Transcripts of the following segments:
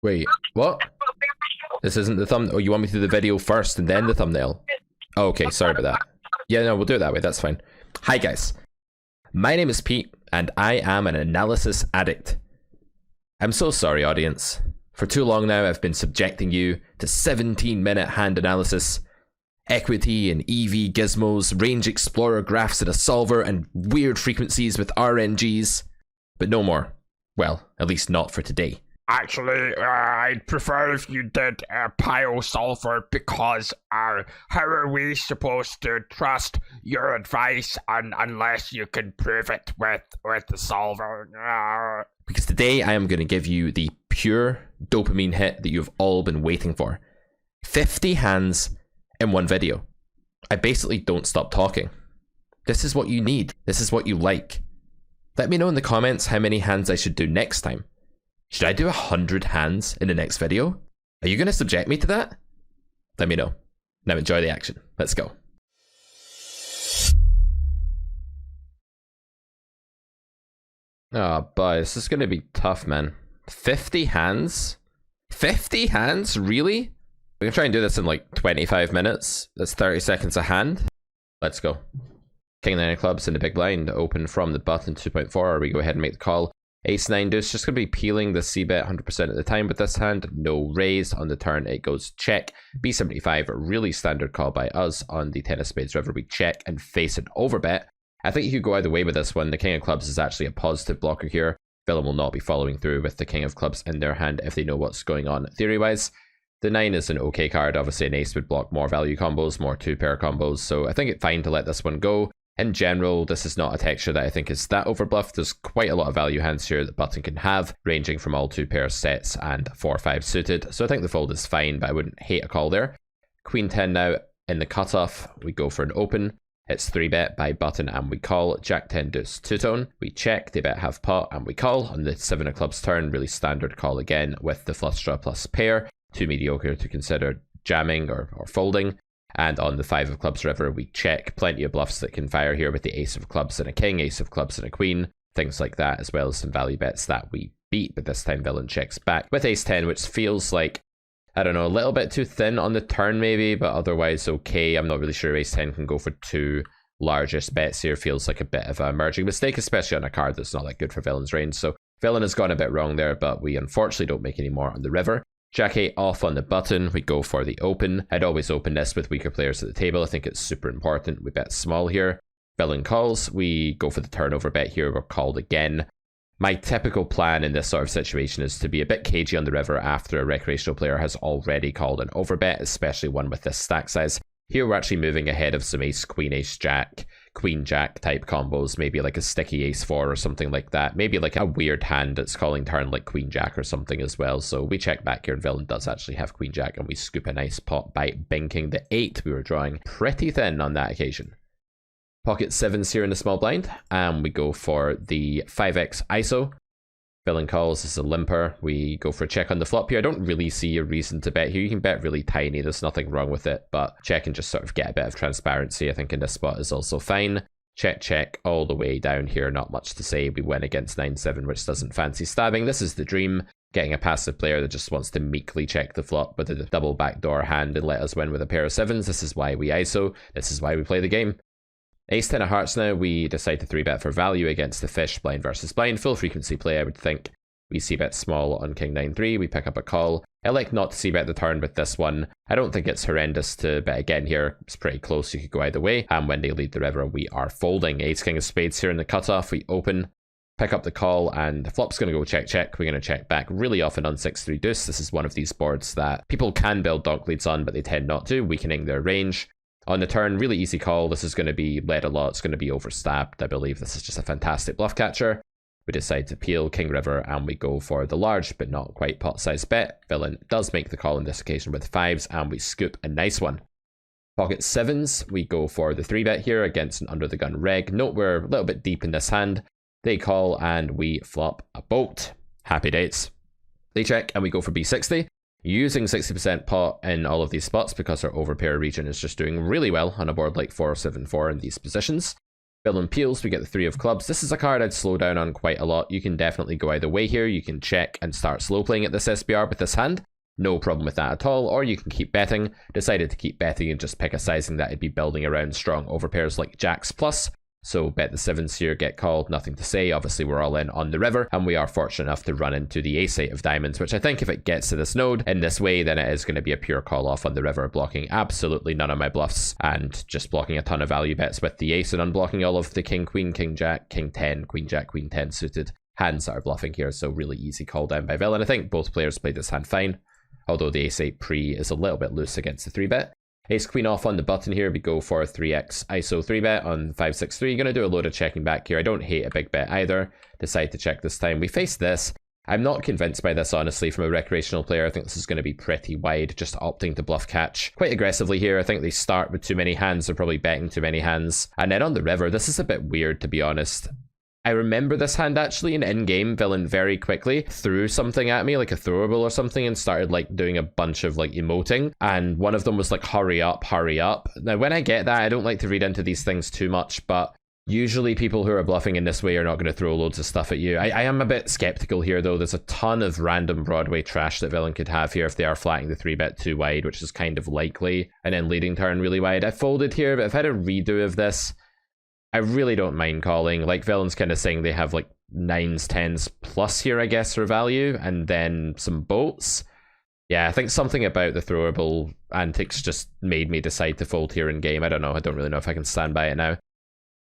Wait, what? This isn't the thumbnail. Oh, you want me to do the video first and then the thumbnail? Oh, okay, sorry about that. Yeah, no, we'll do it that way. That's fine. Hi, guys. My name is Pete, and I am an analysis addict. I'm so sorry, audience. For too long now, I've been subjecting you to 17-minute hand analysis, equity and EV gizmos, range explorer graphs at a solver, and weird frequencies with RNGs. But no more. Well, at least not for today. Actually, I'd prefer if you did a pile solver because how are we supposed to trust your advice unless you can prove it with the solver? Because today I am going to give you the pure dopamine hit that you've all been waiting for. 50 hands in one video. I basically don't stop talking. This is what you need. This is what you like. Let me know in the comments how many hands I should do next time. Should I do 100 hands in the next video? Are you going to subject me to that? Let me know. Now enjoy the action. Let's go. Oh, boy, this is going to be tough, man. 50 hands? 50 hands? Really? We can try and do this in like 25 minutes. That's 30 seconds a hand. Let's go. King 9 of clubs in the big blind. Open from the button 2.4. We go ahead and make the call. Ace 9 deuce, just going to be peeling the c-bet 100% of the time with this hand. No raise on the turn, it goes check. B75, a really standard call by us on the 10 of spades river. We check and face an overbet. I think you could go either way with this one. The king of clubs is actually a positive blocker here. Villain will not be following through with the king of clubs in their hand if they know what's going on theory-wise. The 9 is an okay card. Obviously an ace would block more value combos, more two-pair combos, so I think it's fine to let this one go. In general, this is not a texture that I think is that overbluffed. There's quite a lot of value hands here that button can have, ranging from all two-pair sets and 4-5 suited. So I think the fold is fine, but I wouldn't hate a call there. Queen 10 now in the cutoff. We go for an open. It's 3-bet by button and we call. Jack 10 deuce two-tone. We check, they bet half pot and we call. On the 7 of clubs turn, really standard call again with the flush draw plus pair. Too mediocre to consider jamming or folding. And on the 5 of clubs river, we check. Plenty of bluffs that can fire here with the ace of clubs and a king, ace of clubs and a queen, things like that, as well as some value bets that we beat, but this time villain checks back with ace 10, which feels like, I don't know, a little bit too thin on the turn maybe, but otherwise okay. I'm not really sure ace 10 can go for two largest bets here. Feels like a bit of a merging mistake, especially on a card that's not that good for villain's range. So villain has gone a bit wrong there, but we unfortunately don't make any more on the river. Jack 8 off on the button, we go for the open. I'd always open this with weaker players at the table. I think it's super important. We bet small here. Villain calls, we go for the turnover bet here. We're called again. My typical plan in this sort of situation is to be a bit cagey on the river after a recreational player has already called an overbet, especially one with this stack size. Here we're actually moving ahead of some ace, queen, ace, jack, queen, jack type combos, maybe like a sticky ace 4 or something like that. Maybe like a weird hand that's calling turn like queen, jack or something as well. So we check back here and villain does actually have queen, jack and we scoop a nice pot by binking the 8. We were drawing pretty thin on that occasion. Pocket 7s here in the small blind and we go for the 5x ISO. Villain calls, this is a limper. We go for a check on the flop here. I don't really see a reason to bet here. You can bet really tiny. There's nothing wrong with it, but check and just sort of get a bit of transparency, I think, in this spot is also fine. Check, check, all the way down here. Not much to say. We win against 9-7, which doesn't fancy stabbing. This is the dream. Getting a passive player that just wants to meekly check the flop with a double backdoor hand and let us win with a pair of 7s. This is why we ISO. This is why we play the game. Ace 10 of hearts now, we decide to 3-bet for value against the fish, blind versus blind. Full frequency play, I would think. We c-bet small on king 9-3, we pick up a call. I like not to c-bet the turn with this one. I don't think it's horrendous to bet again here. It's pretty close, you could go either way. And when they lead the river, we are folding. Ace king of spades here in the cutoff, we open. Pick up the call and the flop's going to go check, check. We're going to check back really often on 6-3 deuce. This is one of these boards that people can build donk leads on, but they tend not to, weakening their range. On the turn, really easy call. This is going to be led a lot. It's going to be overstabbed. I believe this is just a fantastic bluff catcher. We decide to peel king river and we go for the large but not quite pot size bet. Villain does make the call on this occasion with 5s and we scoop a nice one. Pocket 7s, we go for the 3-bet here against an under the gun reg. Note we're a little bit deep in this hand. They call and we flop a bolt. Happy dates. They check and we go for B60. Using 60% pot in all of these spots because our overpair region is just doing really well on a board like 4-7-4 in these positions. Villain peels, we get the 3 of clubs. This is a card I'd slow down on quite a lot. You can definitely go either way here. You can check and start slow playing at this SBR with this hand. No problem with that at all. Or you can keep betting. Decided to keep betting and just pick a sizing that I'd be building around strong overpairs like jacks plus. So bet the 7s here, get called, nothing to say. Obviously we're all in on the river, and we are fortunate enough to run into the ace 8 of diamonds, which I think if it gets to this node in this way, then it is going to be a pure call off on the river, blocking absolutely none of my bluffs and just blocking a ton of value bets with the ace and unblocking all of the king, queen, king, jack, king 10, queen, jack, queen 10 suited hands that are bluffing here. So really easy call down by villain. I think both players played this hand fine, although the ace 8 pre is a little bit loose against the 3-bet. Ace queen off on the button here. We go for a 3x ISO 3-bet on 5-6-3. Gonna do a load of checking back here. I don't hate a big bet either. Decide to check this time. We face this. I'm not convinced by this, honestly, from a recreational player. I think this is going to be pretty wide, just opting to bluff catch quite aggressively here. I think they start with too many hands. They're probably betting too many hands. And then on the river, this is a bit weird, to be honest. I remember this hand actually in game. Villain very quickly threw something at me, like a throwable or something, and started like doing a bunch of like emoting. And one of them was like, hurry up, hurry up. Now, when I get that, I don't like to read into these things too much, but usually people who are bluffing in this way are not going to throw loads of stuff at you. I am a bit skeptical here, though. There's a ton of random Broadway trash that Villain could have here if they are flatting the 3-bet too wide, which is kind of likely, and then leading turn really wide. I folded here, but if I had a redo of this, I really don't mind calling. Like, Villain's kind of saying they have like 9s, 10s plus here, I guess, for value, and then some boats. Yeah, I think something about the throwable antics just made me decide to fold here in game. I don't know. I don't really know if I can stand by it now.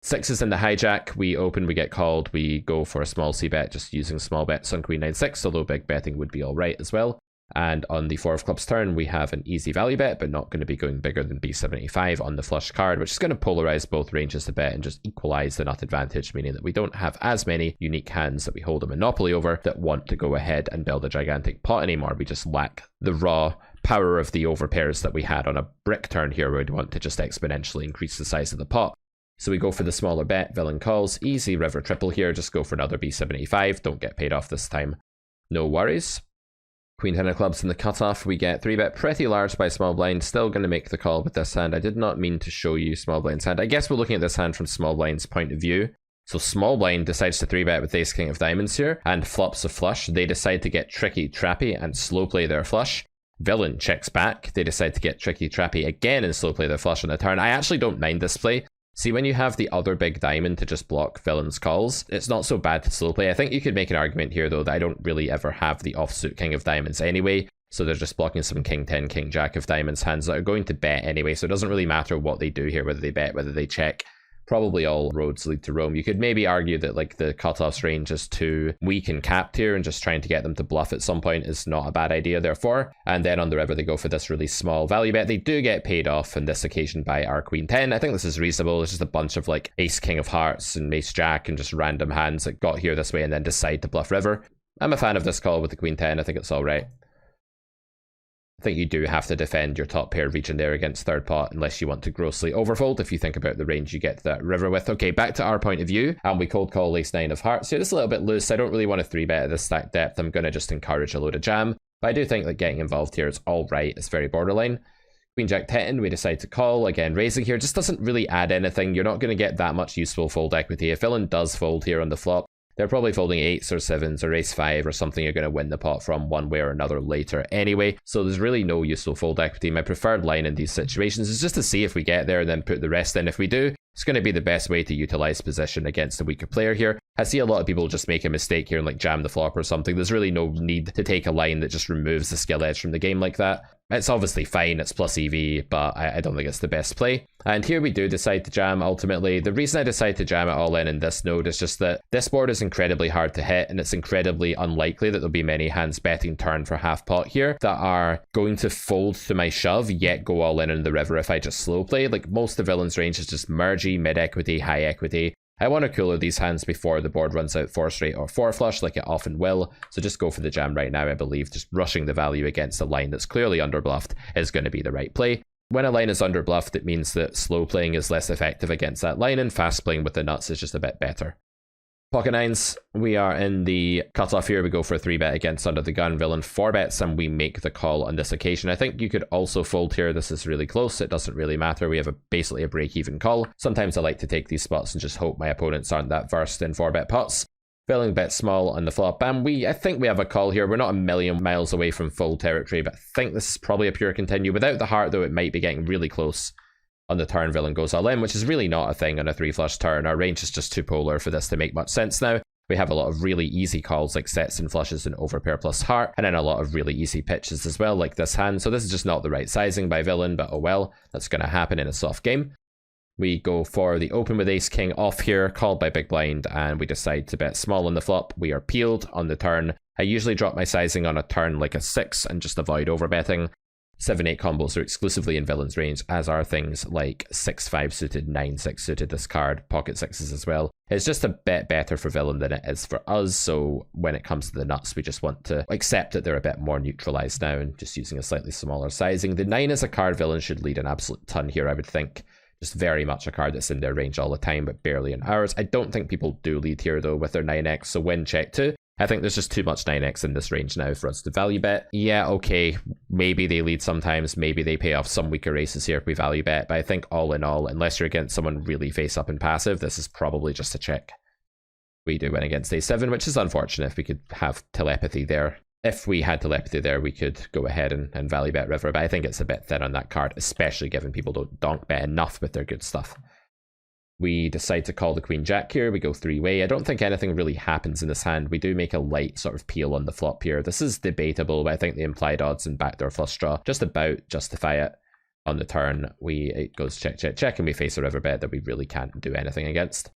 6s in the hijack. We open, we get called. We go for a small c-bet, just using small bets on queen 9-6, although big betting would be all right as well. And on the 4 of clubs turn, we have an easy value bet, but not going to be going bigger than b75 on the flush card, which is going to polarize both ranges a bit and just equalize the nut advantage, meaning that we don't have as many unique hands that we hold a monopoly over that want to go ahead and build a gigantic pot anymore. We just lack the raw power of the overpairs that we had on a brick turn here, where we'd want to just exponentially increase the size of the pot. So we go for the smaller bet. Villain calls. Easy river triple here. Just go for another b75. Don't get paid off this time. No worries. Queen 10 of clubs in the cutoff. We get 3-bet pretty large by small blind. Still going to make the call with this hand. I did not mean to show you small blind's hand. I guess we're looking at this hand from small blind's point of view. So small blind decides to 3-bet with ace king of diamonds here and flops a flush. They decide to get tricky trappy and slow play their flush. Villain checks back. They decide to get tricky trappy again and slow play their flush on the turn. I actually don't mind this play. See, when you have the other big diamond to just block Villain's calls, it's not so bad to slow play. I think you could make an argument here, though, that I don't really ever have the offsuit king of diamonds anyway. So they're just blocking some king 10, king jack of diamonds hands that are going to bet anyway. So it doesn't really matter what they do here, whether they bet, whether they check. Probably all roads lead to Rome. You could maybe argue that like the cutoffs range is too weak and capped here, and just trying to get them to bluff at some point is not a bad idea, therefore. And then on the river, they go for this really small value bet. They do get paid off on this occasion by our queen 10. I think this is reasonable. It's just a bunch of like ace king of hearts and ace jack and just random hands that got here this way and then decide to bluff river. I'm a fan of this call with the queen 10. I think it's all right. I think you do have to defend your top pair region there against third pot unless you want to grossly overfold if you think about the range you get to that river with. Okay, back to our point of view, and we cold call ace 9 of hearts here. This is a little bit loose. I don't really want to 3-bet at this stack depth. I'm going to just encourage a load of jam, but I do think that getting involved here is all right. It's very borderline. Queen jack 10, we decide to call. Again, raising here just doesn't really add anything. You're not going to get that much useful fold equity. If Villain does fold here on the flop, they're probably folding 8s or 7s or ace 5 or something you're going to win the pot from one way or another later anyway. So there's really no useful fold equity. My preferred line in these situations is just to see if we get there and then put the rest in. If we do, it's going to be the best way to utilize position against a weaker player here. I see a lot of people just make a mistake here and like jam the flop or something. There's really no need to take a line that just removes the skill edge from the game like that. It's obviously fine, it's plus EV, but I don't think it's the best play. And here we do decide to jam ultimately. The reason I decide to jam it all in this node is just that this board is incredibly hard to hit, and it's incredibly unlikely that there'll be many hands betting turn for half pot here that are going to fold to my shove, yet go all in the river if I just slow play. Like, most of Villain's range is just mergy, mid equity, high equity. I want to cooler these hands before the board runs out 4 straight or 4 flush like it often will, so just go for the jam right now. I believe just rushing the value against a line that's clearly underbluffed is going to be the right play. When a line is underbluffed, it means that slow playing is less effective against that line, and fast playing with the nuts is just a bit better. Pocket nines, we are in the cutoff here. We go for a 3-bet against under the gun. Villain 4-bets, and we make the call on this occasion. I think you could also fold here. This is really close. It doesn't really matter. We have basically a break-even call. Sometimes I like to take these spots and just hope my opponents aren't that versed in 4-bet pots. Villain bet small on the flop, and I think we have a call here. We're not a million miles away from full territory, but I think this is probably a pure continue. Without the heart, though, it might be getting really close. On the turn, villain goes all in, which is really not a thing on a 3-flush turn. Our range is just too polar for this to make much sense now. We have a lot of really easy calls like sets and flushes and overpair plus heart, and then a lot of really easy pitches as well, like this hand. So this is just not the right sizing by villain, but oh well, that's going to happen in a soft game. We go for the open with ace king off here, called by big blind, and we decide to bet small on the flop. We are peeled on the turn. I usually drop my sizing on a turn like a 6 and just avoid overbetting. 7-8 combos are exclusively in villain's range, as are things like 6-5 suited, 9-6 suited, this card, pocket sixes as well. It's just a bit better for villain than it is for us, so when it comes to the nuts, we just want to accept that they're a bit more neutralized now and just using a slightly smaller sizing. The 9 is a card villain should lead an absolute ton here, I would think. Just very much a card that's in their range all the time, but barely in ours. I don't think people do lead here though with their 9x, so win check 2. I think there's just too much 9x in this range now for us to value bet. Yeah, okay, maybe they lead sometimes, maybe they pay off some weaker races here if we value bet, but I think all in all, unless you're against someone really face up and passive, this is probably just a check. We do win against a7, which is unfortunate. If we could have telepathy there. If we had telepathy there, we could go ahead and value bet river, but I think it's a bit thin on that card, especially given people don't donk bet enough with their good stuff. We decide to call the queen jack here. We go 3-way. I don't think anything really happens in this hand. We do make a light sort of peel on the flop here. This is debatable, but I think the implied odds and backdoor flush draw just about justify it. On the turn, it goes check, check, check, and we face a river bet that we really can't do anything against.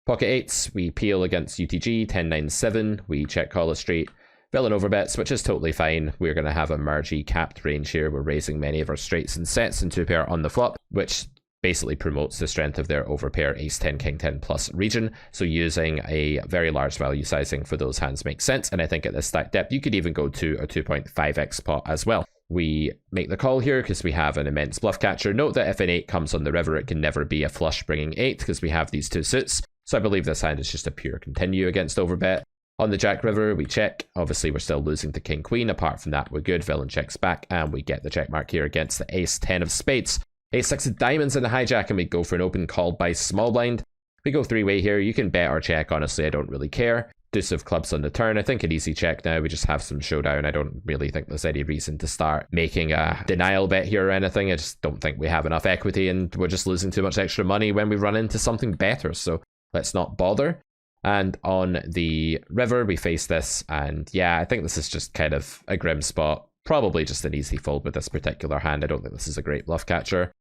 Pocket eights, we peel against UTG, 10-9-7. We check call a straight. Villain overbets, which is totally fine. We're going to have a mergey capped range here. We're raising many of our straights and sets and 2-pair on the flop, which basically promotes the strength of their overpair ace 10 king 10 plus region, so using a very large value sizing for those hands makes sense. And I think at this stack depth you could even go to a 2.5x pot as well. We make the call here because we have an immense bluff catcher. Note that if an 8 comes on the river, it can never be a flush bringing 8 because we have these two suits, so I believe this hand is just a pure continue against overbet. On the jack river, we check. Obviously we're still losing to king queen. Apart from that, we're good. Villain checks back and we get the check mark here against the ace 10 of spades. Ace 6 of diamonds in the hijack, and we go for an open called by small blind. We go 3-way here. You can bet or check, honestly, I don't really care. Deuce of clubs on the turn. I think an easy check now. We just have some showdown. I don't really think there's any reason to start making a denial bet here or anything. I just don't think we have enough equity, and we're just losing too much extra money when we run into something better, so let's not bother. And on the river, we face this, and yeah, I think this is just kind of a grim spot. Probably just an easy fold with this particular hand. I don't think this is a great bluff catcher.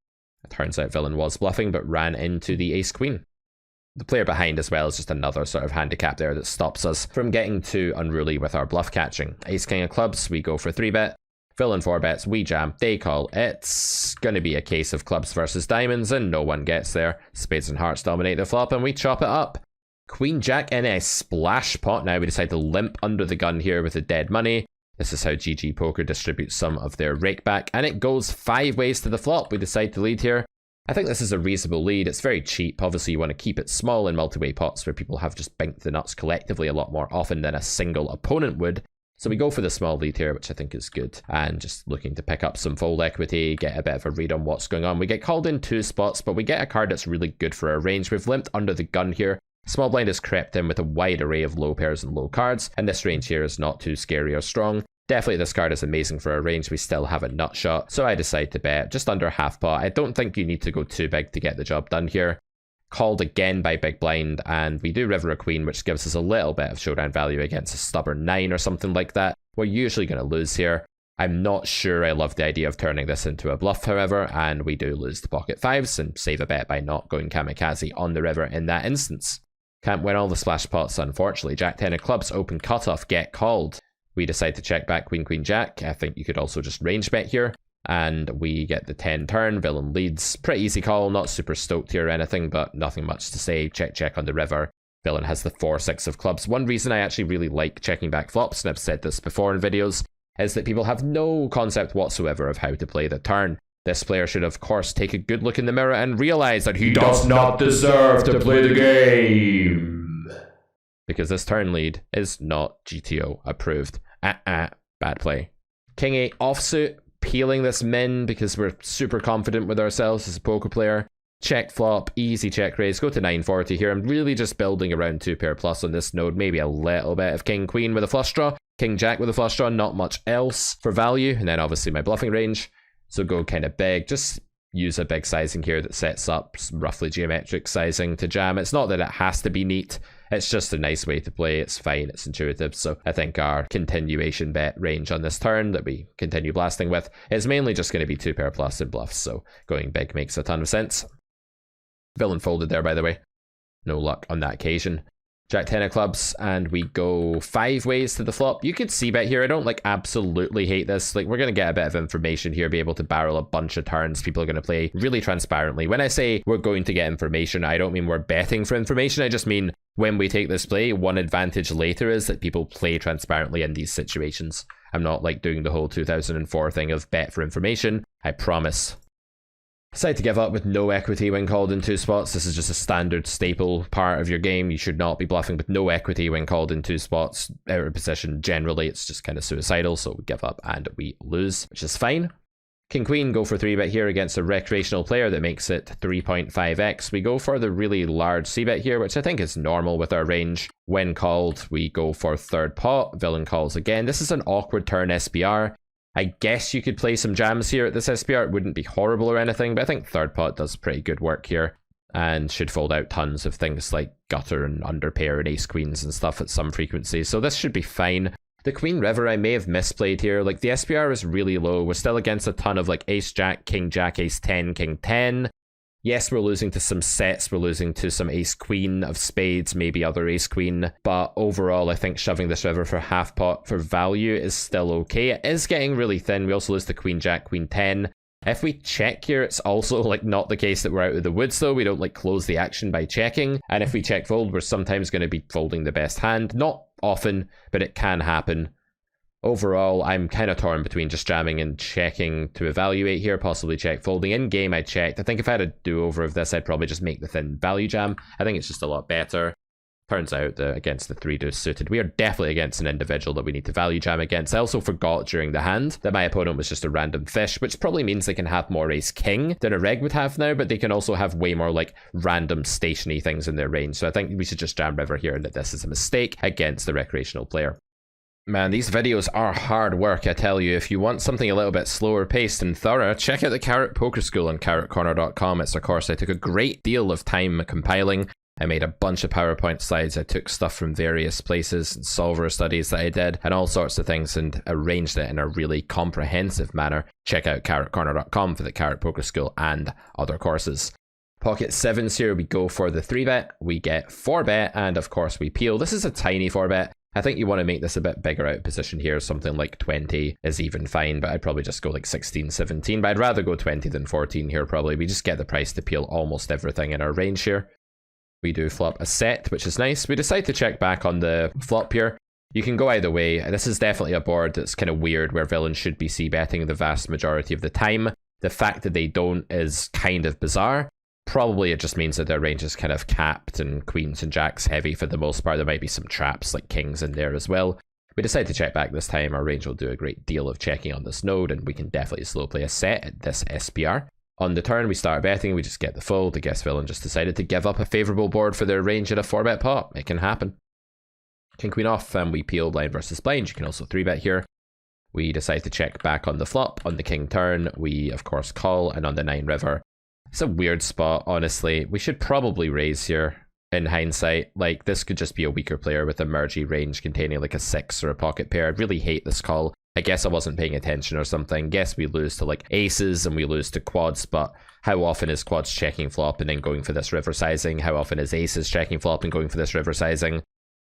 It turns out villain was bluffing, but ran into the ace queen. The player behind as well is just another sort of handicap there that stops us from getting too unruly with our bluff catching. Ace king of clubs, we go for 3-bet. Villain 4-bets, we jam, they call. It's going to be a case of clubs versus diamonds, and no one gets there. Spades and hearts dominate the flop, and we chop it up. Queen jack in a splash pot. Now we decide to limp under the gun here with the dead money. This is how GG Poker distributes some of their rake back, and it goes 5 ways to the flop. We decide to lead here. I think this is a reasonable lead. It's very cheap. Obviously, you want to keep it small in multi-way pots where people have just binked the nuts collectively a lot more often than a single opponent would. So we go for the small lead here, which I think is good. And just looking to pick up some fold equity, get a bit of a read on what's going on. We get called in 2 spots, but we get a card that's really good for our range. We've limped under the gun here. Small blind has crept in with a wide array of low pairs and low cards, and this range here is not too scary or strong. Definitely this card is amazing for our range. We still have a nut shot, so I decide to bet just under half pot. I don't think you need to go too big to get the job done here. Called again by big blind, and we do river a queen, which gives us a little bit of showdown value against a stubborn 9 or something like that. We're usually going to lose here. I'm not sure I love the idea of turning this into a bluff, however, and we do lose the pocket 5s and save a bet by not going kamikaze on the river in that instance. Can't win all the splash pots, unfortunately. Jack 10 of clubs, open cutoff, get called. We decide to check back queen, queen, jack. I think you could also just range bet here. And we get the 10 turn, villain leads. Pretty easy call, not super stoked here or anything, but nothing much to say. Check, check on the river. Villain has the 4-6 of clubs. One reason I actually really like checking back flops, and I've said this before in videos, is that people have no concept whatsoever of how to play the turn. This player should, of course, take a good look in the mirror and realize that he does not deserve to play the game. because this turn lead is not GTO approved. Bad play. King 8 offsuit, peeling this min because we're super confident with ourselves as a poker player. Check flop, easy check raise, go to 940 here. I'm really just building around 2 pair plus on this node, maybe a little bit of king queen with a flush draw, king jack with a flush draw, not much else for value, and then obviously my bluffing range. So go kind of big, just use a big sizing here that sets up roughly geometric sizing to jam. It's not that it has to be neat, it's just a nice way to play. It's fine, it's intuitive. So I think our continuation bet range on this turn that we continue blasting with is mainly just going to be 2 pair plus and bluffs, so going big makes a ton of sense. Villain folded there, by the way. No luck on that occasion. Jack 10 of clubs, and we go 5 ways to the flop. You could see bet here. I don't like absolutely hate this. Like, we're going to get a bit of information here, be able to barrel a bunch of turns. People are going to play really transparently. When I say we're going to get information, I don't mean we're betting for information. I just mean when we take this play, one advantage later is that people play transparently in these situations. I'm not like doing the whole 2004 thing of bet for information. I promise. Decide to give up with no equity when called in 2 spots. This is just a standard staple part of your game. You should not be bluffing with no equity when called in 2 spots. Out of position, generally, it's just kind of suicidal, so we give up and we lose, which is fine. King Queen, go for 3-bet here against a recreational player that makes it 3.5x. We go for the really large c-bet here, which I think is normal with our range. When called, we go for 3rd pot. Villain calls again. This is an awkward turn SPR. I guess you could play some jams here at this SPR. It wouldn't be horrible or anything, but I think 3rd pot does pretty good work here and should fold out tons of things like gutter and underpair and ace queens and stuff at some frequency. So this should be fine. The Queen River I may have misplayed here. Like, the SPR is really low. We're still against a ton of like ace jack, ace 10, king 10. Yes, we're losing to some sets. We're losing to some ace queen of spades, maybe other ace queen. But overall, I think shoving this river for half pot for value is still okay. It is getting really thin. We also lose to queen jack, queen 10. If we check here, it's also like not the case that we're out of the woods though. We don't like close the action by checking. And if we check fold, we're sometimes going to be folding the best hand. Not often, but it can happen. Overall, I'm kind of torn between just jamming and checking to evaluate here, possibly check folding. In game, I checked. I think if I had a do-over of this, I'd probably just make the thin value jam. I think it's just a lot better. Turns out that against the 3-deuce suited, we are definitely against an individual that we need to value jam against. I also forgot during the hand that my opponent was just a random fish, which probably means they can have more ace-king than a reg would have now, but they can also have way more like random stationary things in their range. So I think we should just jam river here and that this is a mistake against the recreational player. Man, these videos are hard work, I tell you. If you want something a little bit slower paced and thorough, check out the Carrot Poker School on carrotcorner.com. It's a course I took a great deal of time compiling. I made a bunch of PowerPoint slides. I took stuff from various places and solver studies that I did and all sorts of things and arranged it in a really comprehensive manner. Check out carrotcorner.com for the Carrot Poker School and other courses. Pocket 7s here, we go for the 3-bet. We get 4-bet and of course we peel. This is a tiny 4-bet. I think you want to make this a bit bigger out of position here. Something like 20 is even fine, but I'd probably just go like 16, 17. But I'd rather go 20 than 14 here probably. We just get the price to peel almost everything in our range here. We do flop a set, which is nice. We decide to check back on the flop here. You can go either way. This is definitely a board that's kind of weird where villains should be c-betting the vast majority of the time. The fact that they don't is kind of bizarre. Probably it just means that their range is kind of capped and queens and jacks heavy for the most part. There might be some traps like kings in there as well. We decide to check back this time. Our range will do a great deal of checking on this node and we can definitely slow play a set at this SPR. On the turn, we start betting. We just get the fold. I guess villain just decided to give up a favorable board for their range at a 4-bet pot. It can happen. King queen off and we peel blind versus blind. You can also 3-bet here. We decide to check back on the flop. On the king turn, we of course call, and on the 9 river, it's a weird spot, honestly. We should probably raise here in hindsight. Like, this could just be a weaker player with a mergy range containing like a 6 or a pocket pair. I'd really hate this call. I guess I wasn't paying attention or something. Guess we lose to like aces and we lose to quads, but how often is quads checking flop and then going for this river sizing? How often is aces checking flop and going for this river sizing?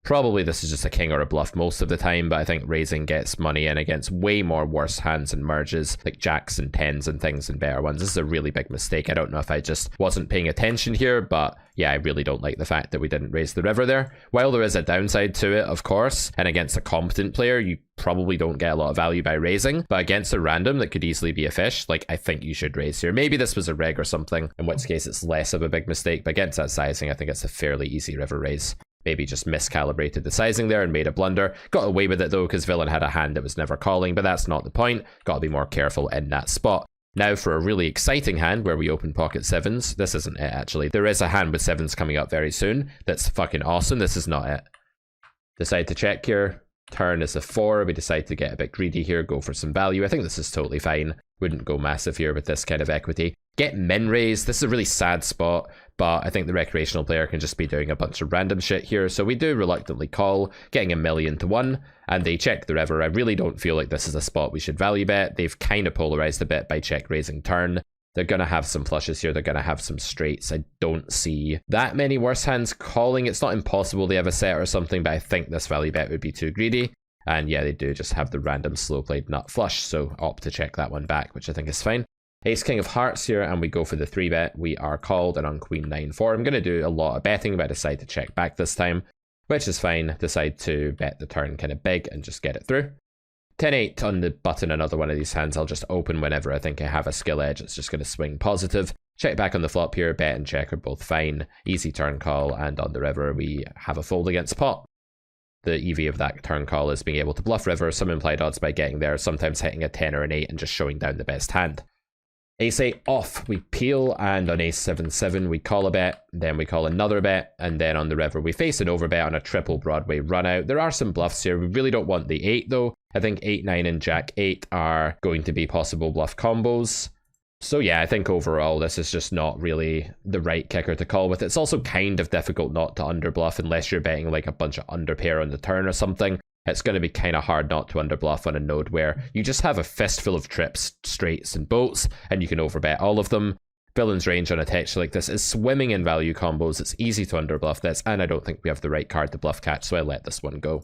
Probably this is just a king or a bluff most of the time, but I think raising gets money in against way more worse hands and merges, like jacks and 10s and things and better ones. This is a really big mistake. I don't know if I just wasn't paying attention here, but yeah, I really don't like the fact that we didn't raise the river there. While there is a downside to it, of course, and against a competent player, you probably don't get a lot of value by raising, but against a random that could easily be a fish, like, I think you should raise here. Maybe this was a reg or something, in which case it's less of a big mistake, but against that sizing, I think it's a fairly easy river raise. maybe just miscalibrated the sizing there and made a blunder. Got away with it though, because villain had a hand that was never calling, but that's not the point. Got to be more careful in that spot. Now for a really exciting hand where we open pocket sevens. This isn't it actually. There is a hand with sevens coming up very soon. That's fucking awesome. This is not it. Decide to check here. Turn is a 4. We decide to get a bit greedy here, go for some value. I think this is totally fine. Wouldn't go massive here with this kind of equity. Get min raise. This is a really sad spot, but I think the recreational player can just be doing a bunch of random shit here. So we do reluctantly call, getting 1,000,000 to 1, and they check the river. I really don't feel like this is a spot we should value bet. They've kind of polarized a bit by check raising turn. They're going to have some flushes here. They're going to have some straights. I don't see that many worse hands calling. It's not impossible they have a set or something, but I think this value bet would be too greedy. And yeah, they do just have the random slow played nut flush, so opt to check that one back, which I think is fine. Ace King of Hearts here, and we go for the 3-bet. We are called, and on Queen 9-4. I'm going to do a lot of betting, but I decide to check back this time, which is fine. Decide to bet the turn kind of big and just get it through. 10-8 on the button, another one of these hands. I'll just open whenever I think I have a skill edge. It's just going to swing positive. Check back on the flop here. Bet and check are both fine. Easy turn call, and on the river we have a fold against pot. The EV of that turn call is being able to bluff river, some implied odds by getting there, sometimes hitting a 10 or an 8 and just showing down the best hand. Ace 8 off, we peel, and on Ace 7-7 we call a bet, then we call another bet, and then on the river we face an overbet on a triple Broadway run out. There are some bluffs here. We really don't want the 8 though. I think 8-9 and Jack 8 are going to be possible bluff combos. So yeah, I think overall this is just not really the right kicker to call with. It's also kind of difficult not to underbluff unless you're betting like a bunch of underpair on the turn or something. It's going to be kind of hard not to underbluff on a node where you just have a fistful of trips, straights, and bolts, and you can overbet all of them. Villain's range on a text like this is swimming in value combos. It's easy to underbluff this, and I don't think we have the right card to bluff catch, so I let this one go.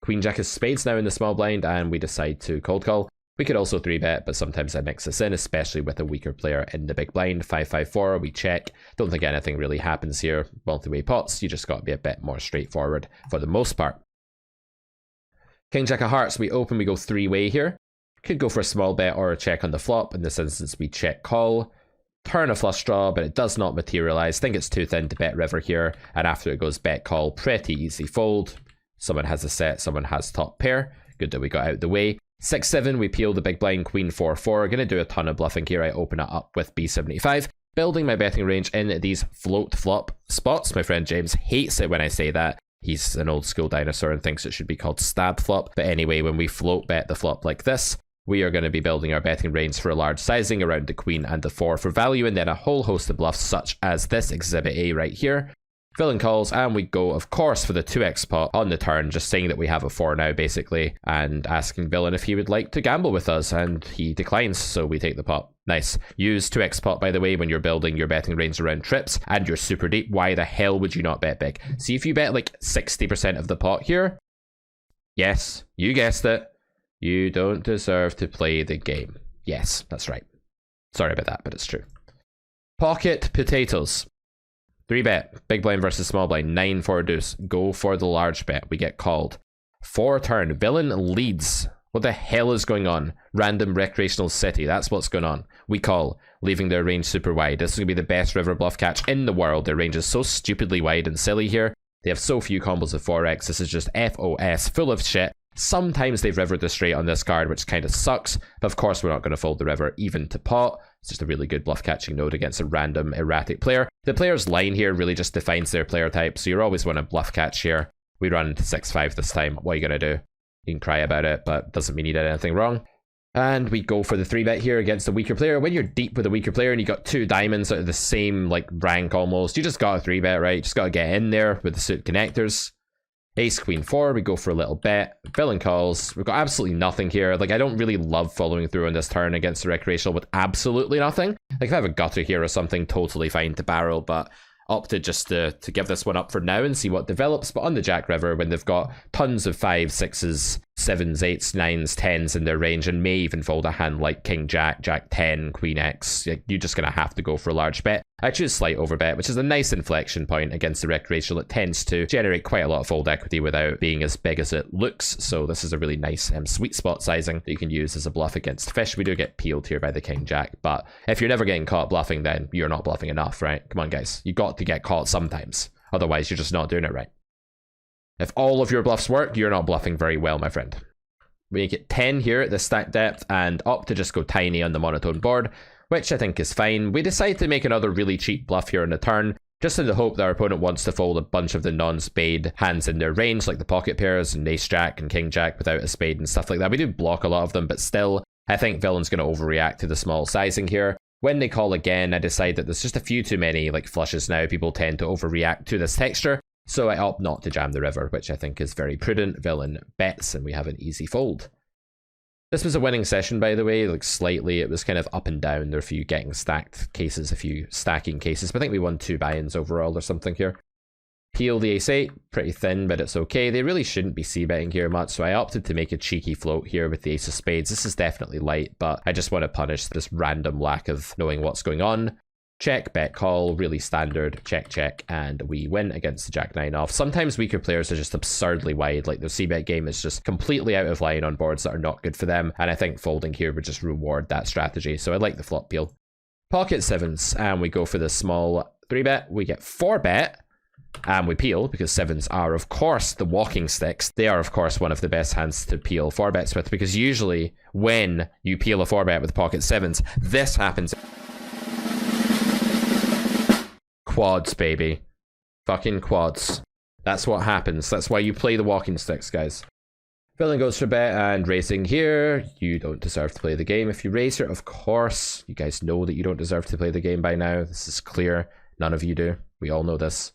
Queen Jack of Spades now in the small blind, and we decide to cold call. We could also 3-bet, but sometimes I mix this in, especially with a weaker player in the big blind. 5-5-4, we check. Don't think anything really happens here. Multi-way pots, you just got to be a bit more straightforward for the most part. King Jack of Hearts, we open, we go 3-way here. Could go for a small bet or a check on the flop. In this instance, we check call. Turn a flush draw, but it does not materialize. Think it's too thin to bet river here. And after it goes bet call, pretty easy fold. Someone has a set, someone has top pair. Good that we got out the way. 6-7, we peel the big blind, Queen 4-4. Gonna do a ton of bluffing here. I open it up with B75. Building my betting range in these float flop spots. My friend James hates it when I say that. He's an old school dinosaur and thinks it should be called stab flop. But anyway, when we float bet the flop like this, we are going to be building our betting range for a large sizing around the Queen and the 4 for value, and then a whole host of bluffs such as this Exhibit A right here. Villain calls, and we go, of course, for the 2x pot on the turn, just saying that we have a 4 now, basically, and asking Villain if he would like to gamble with us, and he declines, so we take the pot. Nice. Use 2x pot, by the way, when you're building your betting range around trips, and you're super deep. Why the hell would you not bet big? See, if you bet like 60% of the pot here, yes, you guessed it, you don't deserve to play the game. Yes, that's right. Sorry about that, but it's true. Pocket potatoes. 3-bet, big blind versus small blind, 9-4 deuce. Go for the large bet. We get called. 4 turn. Villain leads. What the hell is going on? Random recreational city. That's what's going on. We call, leaving their range super wide. This is going to be the best river bluff catch in the world. Their range is so stupidly wide and silly here. They have so few combos of 4x. This is just FOS, full of shit. Sometimes they've rivered the straight on this card, which kind of sucks. But of course, we're not going to fold the river even to pot. It's just a really good bluff catching node against a random erratic player. The player's line here really just defines their player type. So you're always want to bluff catch here. We run 6-5 this time. What are you going to do? You can cry about it, but doesn't mean you did anything wrong. And we go for the 3-bet here against a weaker player. When you're deep with a weaker player and you got 2 diamonds out of the same like rank almost, you just got a 3-bet, right? You just got to get in there with the suit connectors. Ace, Queen 4, we go for a little bet. Villain calls. We've got absolutely nothing here. Like, I don't really love following through on this turn against the recreational with absolutely nothing. Like, if I have a gutter here or something, totally fine to barrel, but opted just to give this one up for now and see what develops. But on the Jack River, when they've got tons of 5s, 6s, 7s, 8s, 9s, 10s in their range, and may even fold a hand like King Jack, Jack 10, Queen X, you're just going to have to go for a large bet. I choose slight overbet, which is a nice inflection point against the recreational. It tends to generate quite a lot of fold equity without being as big as it looks. So this is a really nice sweet spot sizing that you can use as a bluff against fish. We do get peeled here by the King Jack, but if you're never getting caught bluffing, then you're not bluffing enough, right? Come on, guys. You got to get caught sometimes. Otherwise, you're just not doing it right. If all of your bluffs work, you're not bluffing very well, my friend. We get 10 here at the stack depth and opt to just go tiny on the monotone board, which I think is fine. We decide to make another really cheap bluff here on the turn, just in the hope that our opponent wants to fold a bunch of the non-spade hands in their range, like the pocket pairs and ace-jack and king-jack without a spade and stuff like that. We do block a lot of them, but still, I think Villain's going to overreact to the small sizing here. When they call again, I decide that there's just a few too many like flushes now. People tend to overreact to this texture, so I opt not to jam the river, which I think is very prudent. Villain bets, and we have an easy fold. This was a winning session, by the way, like slightly. It was kind of up and down. There were a few getting stacked cases, a few stacking cases, but I think we won 2 buy-ins overall or something here. Peel the ace-8, pretty thin, but it's okay. They really shouldn't be c-betting here much, so I opted to make a cheeky float here with the ace of spades. This is definitely light, but I just want to punish this random lack of knowing what's going on. Check, bet, call, really standard, check, check, and we win against the jack-9 off. Sometimes weaker players are just absurdly wide, like their c-bet game is just completely out of line on boards that are not good for them, and I think folding here would just reward that strategy, so I like the flop peel. Pocket 7s, and we go for the small 3-bet. We get 4-bet, and we peel, because 7s are, of course, the walking sticks. They are, of course, one of the best hands to peel 4-bets with, because usually when you peel a 4-bet with pocket 7s, this happens. Quads, baby. Fucking quads. That's what happens. That's why you play the walking sticks, guys. Villain goes for bet and raising here. You don't deserve to play the game. If you raise here, of course, you guys know that you don't deserve to play the game by now. This is clear. None of you do. We all know this.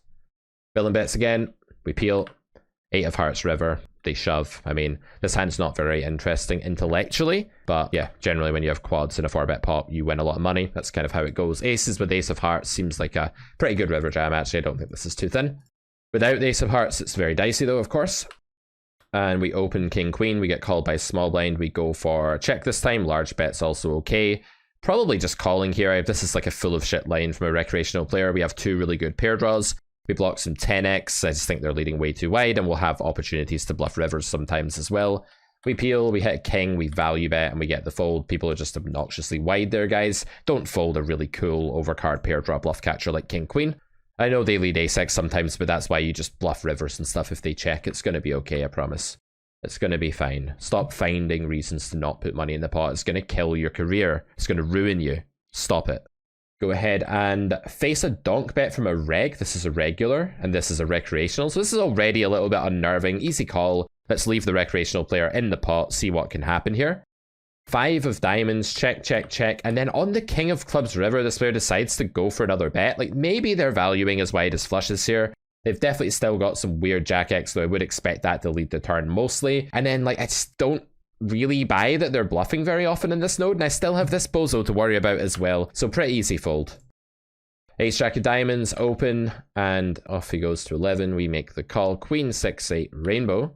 Villain bets again. We peel. 8 of hearts river. They shove. I mean, this hand's not very interesting intellectually, but yeah, generally when you have quads in a 4-bet pot, you win a lot of money. That's kind of how it goes. Aces with ace of hearts seems like a pretty good river jam, actually. I don't think this is too thin. Without the ace of hearts, it's very dicey though, of course. And we open king queen. We get called by small blind. We go for check this time. Large bet's also okay. Probably just calling here. This is like a full of shit line from a recreational player. We have 2 really good pair draws. We block some 10x. I just think they're leading way too wide, and we'll have opportunities to bluff rivers sometimes as well. We peel, we hit a king, we value bet, and we get the fold. People are just obnoxiously wide there, guys. Don't fold a really cool overcard pair draw bluff catcher like king queen. I know they lead ace-x sometimes, but that's why you just bluff rivers and stuff. If they check, it's going to be okay, I promise. It's going to be fine. Stop finding reasons to not put money in the pot. It's going to kill your career. It's going to ruin you. Stop it. Go ahead and face a donk bet from a reg. This is a regular, and this is a recreational. So this is already a little bit unnerving. Easy call. Let's leave the recreational player in the pot, see what can happen here. 5 of diamonds, check, check, check. And then on the king of clubs river, this player decides to go for another bet. Like, maybe they're valuing as wide as flushes here. They've definitely still got some weird jack X, though I would expect that to lead the turn mostly. And then, like, I just don't really buy that they're bluffing very often in this node, and I still have this bozo to worry about as well, so pretty easy fold. Ace jack of diamonds open, and off he goes to 11. We make the call. Queen 6-8 rainbow.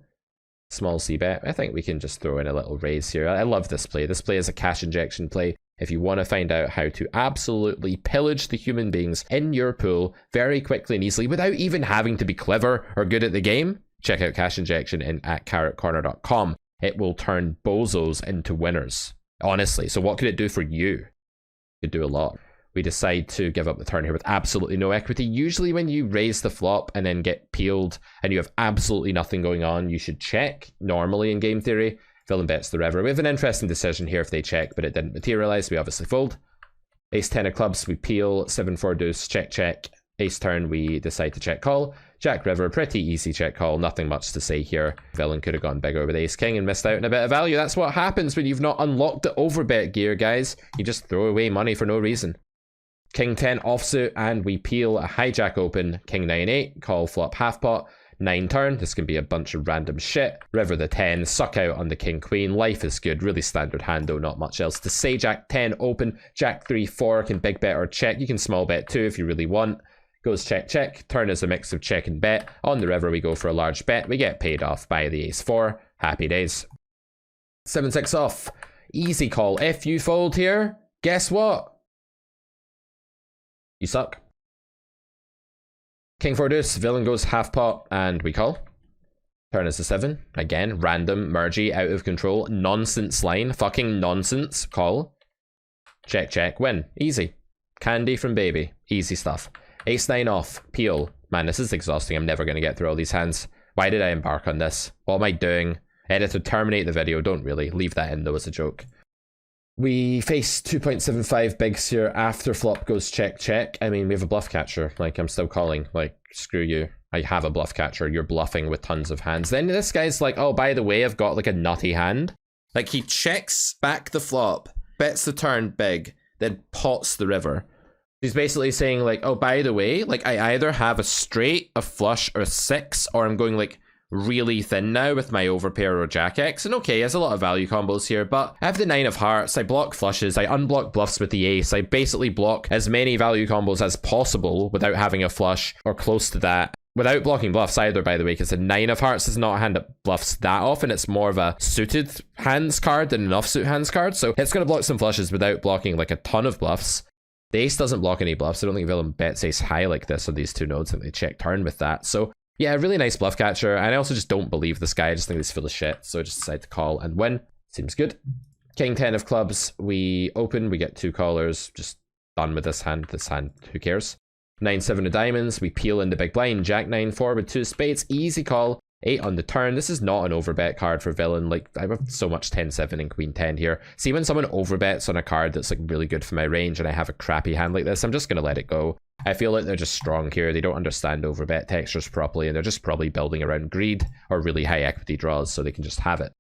Small c bet. I think we can just throw in a little raise here. I love this play. This play is a cash injection play. If you want to find out how to absolutely pillage the human beings in your pool very quickly and easily without even having to be clever or good at the game, check out cash injection at carrotcorner.com. It will turn bozos into winners, honestly. So what could it do for you? It could do a lot. We decide to give up the turn here with absolutely no equity. Usually when you raise the flop and then get peeled and you have absolutely nothing going on, you should check normally in game theory. Villain bets the river. We have an interesting decision here if they check, but it didn't materialize. We obviously fold. Ace 10 of clubs, we peel. 7-4 deuce, check, check. Ace turn, we decide to check call. Jack river, pretty easy check call, nothing much to say here. Villain could have gone bigger with ace king and missed out on a bit of value. That's what happens when you've not unlocked the overbet gear, guys. You just throw away money for no reason. King 10 offsuit, and we peel a hijack open. King 9-8, call flop half pot. 9 turn, this can be a bunch of random shit. River the 10, suck out on the king queen. Life is good, really standard hand though, not much else to say. Jack 10 open, Jack 3-4 can big bet or check. You can small bet too if you really want. Goes check, check. Turn is a mix of check and bet. On the river, we go for a large bet. We get paid off by the ace 4. Happy days. 7-6 off. Easy call. If you fold here, guess what? You suck. King 4 deuce. Villain goes half pot, and we call. Turn is a 7. Again, random, mergy, out of control. Nonsense line. Fucking nonsense. Call. Check, check. Win. Easy. Candy from baby. Easy stuff. Ace 9 off. Peel. Man, this is exhausting. I'm never going to get through all these hands. Why did I embark on this? What am I doing? Editor, terminate the video. Don't really. Leave that in though as a joke. We face 2.75 bigs here after flop goes check, check. I mean, we have a bluff catcher. Like, I'm still calling. Like, screw you. I have a bluff catcher. You're bluffing with tons of hands. Then this guy's like, oh, by the way, I've got like a nutty hand. Like, he checks back the flop, bets the turn big, then pots the river. He's basically saying like, oh, by the way, like, I either have a straight, a flush, or a 6, or I'm going like really thin now with my overpair or jack X. And okay, there's a lot of value combos here, but I have the 9 of hearts, I block flushes, I unblock bluffs with the ace, I basically block as many value combos as possible without having a flush or close to that. Without blocking bluffs either, by the way, because the 9 of hearts is not a hand that bluffs that often. It's more of a suited hands card than an offsuit hands card. So it's going to block some flushes without blocking like a ton of bluffs. The ace doesn't block any bluffs. I don't think villain bets ace high like this on these two nodes, and they check turn with that. So yeah, really nice bluff catcher. And I also just don't believe this guy. I just think he's full of shit. So I just decide to call and win. Seems good. King 10 of clubs. We open. We get 2 callers. Just done with this hand. This hand, who cares? 9-7 of diamonds. We peel in the big blind. Jack 9-4 with 2 spades. Easy call. 8 on the turn. This is not an overbet card for villain. Like, I have so much 10-7 and queen 10 here. See, when someone overbets on a card that's like really good for my range and I have a crappy hand like this, I'm just going to let it go. I feel like they're just strong here. They don't understand overbet textures properly, and they're just probably building around greed or really high equity draws, so they can just have it.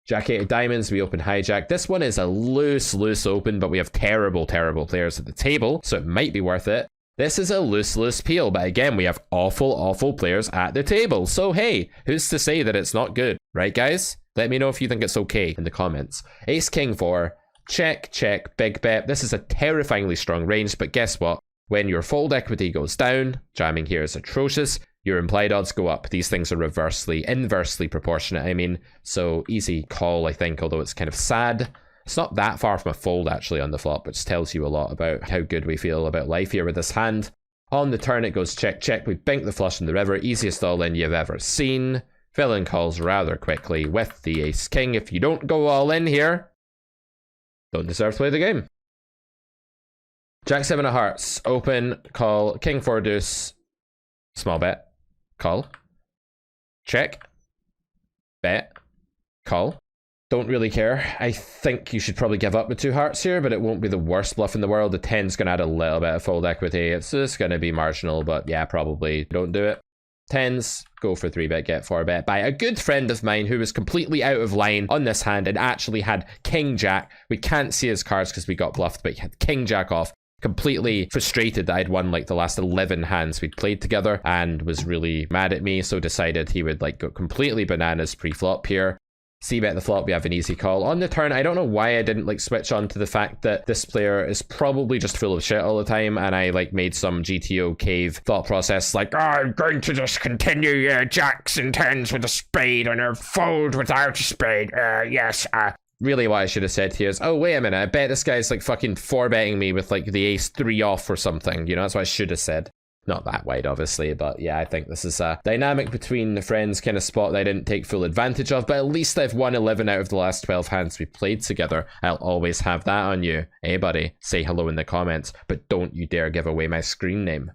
Jack 8 of diamonds, we open hijack. This one is a loose open, but we have terrible players at the table, so it might be worth it. This is a loose peel, but again, we have awful players at the table. So hey, who's to say that it's not good, right guys? Let me know if you think it's okay in the comments. Ace King 4, check, big bet. This is a terrifyingly strong range, but guess what? When your fold equity goes down, jamming here is atrocious, your implied odds go up. These things are inversely proportionate, I mean. So easy call, I think, although it's kind of sad. It's not that far from a fold, actually, on the flop, which tells you a lot about how good we feel about life here with this hand. On the turn, it goes check. We bink the flush in the river. Easiest all-in you've ever seen. Villain calls rather quickly with the ace-king. If you don't go all-in here, don't deserve to play the game. Jack 7 of hearts. Open, call, king 4 deuce. Small bet. Call. Check. Bet. Call. Don't really care. I think you should probably give up with 2 hearts here, but it won't be the worst bluff in the world. The 10's going to add a little bit of fold equity. It's just going to be marginal, but yeah, probably don't do it. 10s, go for 3-bet, get 4-bet by a good friend of mine who was completely out of line on this hand and actually had king jack. We can't see his cards because we got bluffed, but he had king jack off. Completely frustrated that I'd won like the last 11 hands we'd played together and was really mad at me, so decided he would like go completely bananas pre-flop here. C-bet the flop, we have an easy call. On the turn, I don't know why I didn't like switch on to the fact that this player is probably just full of shit all the time, and I like made some GTO cave thought process like, Oh, I'm going to just continue jacks and 10s with a spade and a fold without a spade. Yes. Really what I should have said here is, oh, wait a minute, I bet this guy's like fucking 4-betting me with like the ace 3 off or something. You know, that's what I should have said. Not that wide, obviously, but yeah, I think this is a dynamic between the friends kind of spot that I didn't take full advantage of, but at least I've won 11 out of the last 12 hands we played together. I'll always have that on you. Hey, buddy, say hello in the comments, but don't you dare give away my screen name.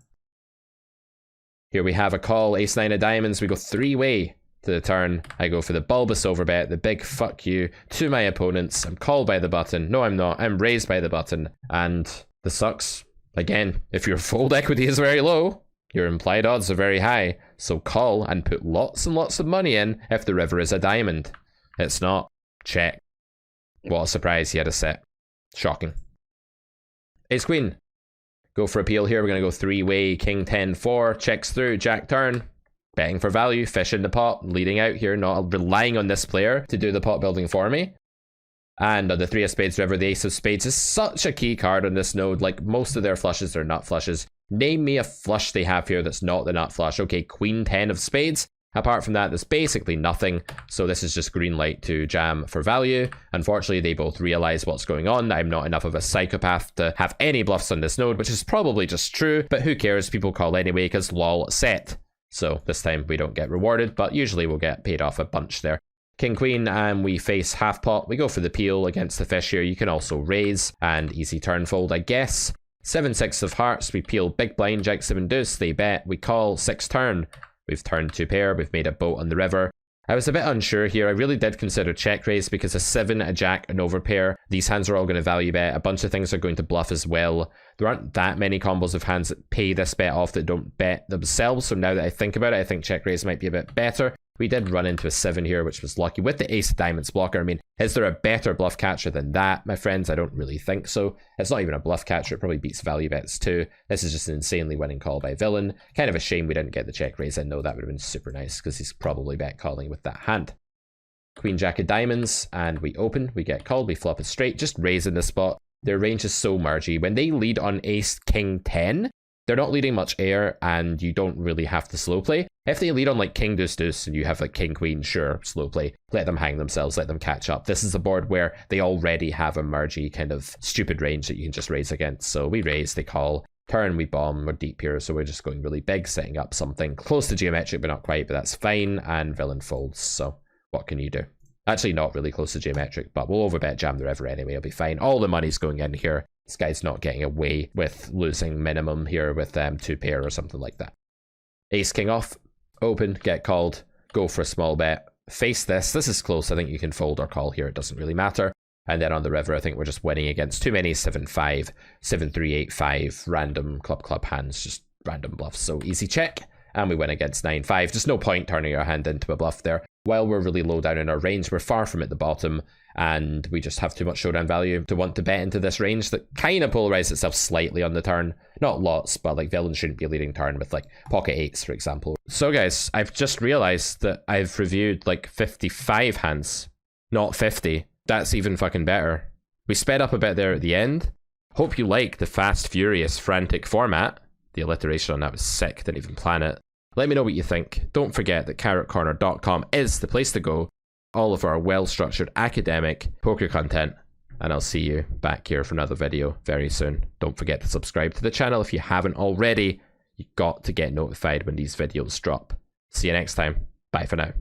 Here we have a call, ace 9 of diamonds, we go 3-way. To the turn, I go for the bulbous overbet, the big fuck you to my opponents. I'm called by the button. No, I'm not. I'm raised by the button. And this sucks. Again, if your fold equity is very low, your implied odds are very high. So call and put lots and lots of money in if the river is a diamond. It's not. Check. What a surprise, he had a set. Shocking. Ace queen. Go for appeal here. We're going to go 3-way. King 10-4. Checks through. Jack turn. Betting for value, fish in the pot, leading out here, not relying on this player to do the pot building for me. And on the 3 of spades river, the ace of spades is such a key card on this node. Like, most of their flushes are nut flushes. Name me a flush they have here that's not the nut flush. Okay, queen 10 of spades. Apart from that, there's basically nothing. So this is just green light to jam for value. Unfortunately, they both realize what's going on. I'm not enough of a psychopath to have any bluffs on this node, which is probably just true. But who cares? People call anyway because lol set. So this time we don't get rewarded, but usually we'll get paid off a bunch there. King queen, and we face half pot. We go for the peel against the fish here. You can also raise and easy turn fold, I guess. 7-6 of hearts. We peel big blind, jack 7 deuce. They bet. We call 6 turn. We've turned 2 pair, we've made a boat on the river. I was a bit unsure here. I really did consider check raise because a 7, a jack, an overpair. These hands are all going to value bet. A bunch of things are going to bluff as well. There aren't that many combos of hands that pay this bet off that don't bet themselves. So now that I think about it, I think check raise might be a bit better. We did run into a 7 here, which was lucky with the ace of diamonds blocker. I mean, is there a better bluff catcher than that, my friends? I don't really think so. It's not even a bluff catcher. It probably beats value bets too. This is just an insanely winning call by Villain. Kind of a shame we didn't get the check raise in though. That would have been super nice because he's probably bet calling with that hand. Queen jack of diamonds, and we open, we get called, we flop it straight, just raise in the spot. Their range is so mergy. When they lead on ace king 10, they're not leading much air, and you don't really have to slow play. If they lead on like king deuce deuce and you have like king queen, sure, slow play. Let them hang themselves, let them catch up. This is a board where they already have a mergy kind of stupid range that you can just raise against. So we raise, they call. Turn, we bomb, we're deep here, so we're just going really big, setting up something close to geometric, but not quite, but that's fine, and Villain folds, so what can you do? Actually not really close to geometric, but we'll overbet jam the river anyway, it'll be fine. All the money's going in here. This guy's not getting away with losing minimum here with 2 pair or something like that. Ace king off, open, get called, go for a small bet, face this. This is close, I think you can fold or call here, it doesn't really matter. And then on the river, I think we're just winning against too many 7-5, 7-3, 8-5, random club hands, just random bluffs. So easy check, and we win against 9-5. Just no point turning our hand into a bluff there. While we're really low down in our range, we're far from at the bottom, and we just have too much showdown value to want to bet into this range that kind of polarized itself slightly on the turn. Not lots, but like Villain shouldn't be a leading turn with like pocket 8s, for example. So guys, I've just realized that I've reviewed like 55 hands, not 50. That's even fucking better. We sped up a bit there at the end. Hope you like the fast, furious, frantic format. The alliteration on that was sick, didn't even plan it. Let me know what you think. Don't forget that carrotcorner.com is the place to go. All of our well-structured academic poker content. And I'll see you back here for another video very soon. Don't forget to subscribe to the channel if you haven't already. You got to get notified when these videos drop. See you next time. Bye for now.